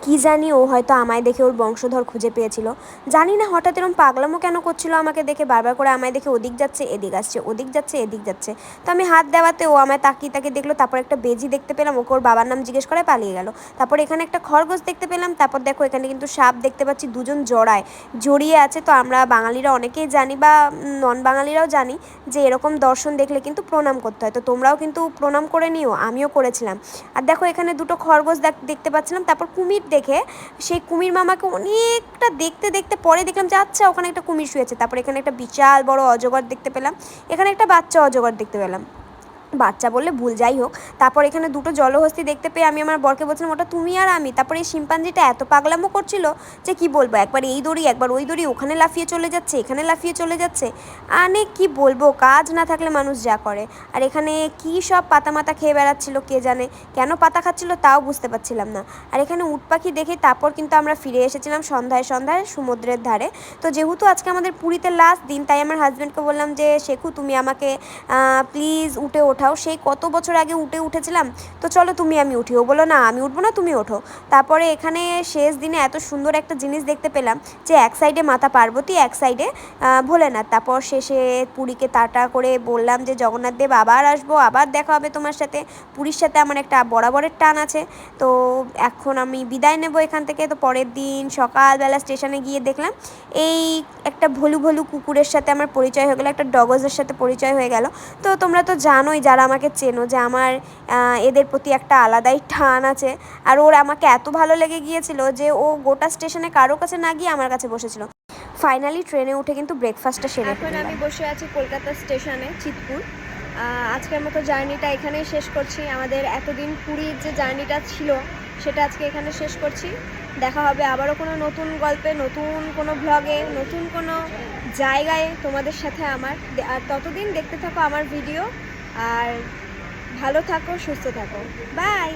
কি জানি ও হয়তো আমায় দেখে ওর বংশধর খুঁজে পেয়েছিল, জানি না হঠাৎ এরকম পাগলামো কেন করছিল আমাকে দেখে, বারবার করে আমায় দেখে ওদিক যাচ্ছে এদিক আসছে, ওদিক যাচ্ছে এদিক যাচ্ছে। তো আমি হাত দেওয়াতে ও আমায় তাকিয়ে তাকিয়ে দেখলো, তারপর একটা বেজি দেখতে পেলাম, ওকে ওর বাবার নাম জিজ্ঞেস করে পালিয়ে গেল। তারপর এখানে একটা খরগোশ দেখতে পেলাম, তারপর দেখো এখানে কিন্তু সাপ দেখতে পাচ্ছি, দুজন জড়িয়ে আছে। তো আমরা বাঙালিরা অনেকেই জানি বা নন বাঙালিরাও জানি যে এরকম দর্শন দেখলে কিন্তু প্রণাম করতে হয়, তো তোমরাও কিন্তু প্রণাম করে নিও, আমিও করেছিলাম। আর দেখো এখানে দুটো খরগোশ দেখতে পাচ্ছিলাম। তারপর কুমির দেখে সেই কুমির মামাকে অনেকটা দেখতে দেখতে পরে দেখলাম যে আচ্ছা ওখানে একটা কুমির শুয়েছে। তারপর এখানে একটা বিশাল বড় অজগর দেখতে পেলাম, এখানে একটা বাচ্চা অজগর দেখতে পেলাম, বাচ্চা বললে ভুল, যাই হোক। তারপর এখানে দুটো জলহস্তি দেখতে পেয়ে আমি আমার বরকে বলছিলাম ওটা তুমি আর আমি। তারপর এই শিম্পাঞ্জিটা এত পাগলামো করছিল যে কি বলবো, একবার এই দড়ি একবার ওই দড়ি, ওখানে লাফিয়ে চলে যাচ্ছে এখানে লাফিয়ে চলে যাচ্ছে, মানে কি বলবো, কাজ না থাকলে মানুষ যা করে। আর এখানে কি সব পাতা মাতা খেয়ে বেড়াচ্ছিল, কে জানে কেন পাতা খাচ্ছিল তাও বুঝতে পারছিলাম না। আর এখানে উট পাখি দেখে তারপর কিন্তু আমরা ফিরে এসেছিলাম সন্ধ্যায় সন্ধ্যায় সমুদ্রের ধারে। তো যেহেতু আজকে আমাদের পুরীতে লাস্ট দিন, তাই আমার হাজব্যান্ডকে বললাম যে শেখু তুমি আমাকে প্লিজ উঠে ওঠাও, সেই কত বছর আগে উঠেছিলাম, তো চলো তুমি আমি উঠি। ও বলো না আমি উঠবো না, তুমি ওঠো। তারপরে এখানে শেষ দিনে এত সুন্দর একটা জিনিস দেখতে পেলাম যে এক সাইডে মাতা পার্বতী, এক সাইডে ভোলেনাথ। তারপর শেষে পুরীকে টাটা করে বললাম যে জগন্নাথ দেব আবার আসবো, আবার দেখা হবে তোমার সাথে, পুরীর সাথে আমার একটা বরাবরের টান আছে। তো এখন আমি বিদায় নেব এখান থেকে। তো পরের দিন সকালবেলা স্টেশনে গিয়ে দেখলাম এই একটা ভলু ভলু কুকুরের সাথে আমার পরিচয় হয়ে গেলো, একটা ডগজের সাথে পরিচয় হয়ে গেল। তো তোমরা তো জানোই যারা আমাকে চেনো যে আমার এদের প্রতি একটা আলাদাই টান আছে। আর ওর আমাকে এত ভালো লেগে গিয়েছিল যে ও গোটা স্টেশনে কারো কাছে না গিয়ে আমার কাছে বসেছিল। ফাইনালি ট্রেনে উঠে কিন্তু ব্রেকফাস্টটা সেরে এখন আমি বসে আছি কলকাতা স্টেশনে, চিতপুর। আজকের মতো জার্নিটা এখানেই শেষ করছি। আমাদের এতদিন পুরীর যে জার্নিটা ছিল সেটা আজকে এখানে শেষ করছি। দেখা হবে আবারও কোনো নতুন গল্পে, নতুন কোনো ব্লগে, নতুন কোনো জায়গায় তোমাদের সাথে আমার। আর ততদিন দেখতে থাকো আমার ভিডিও, আর ভালো থাকো, সুস্থ থাকো, বাই।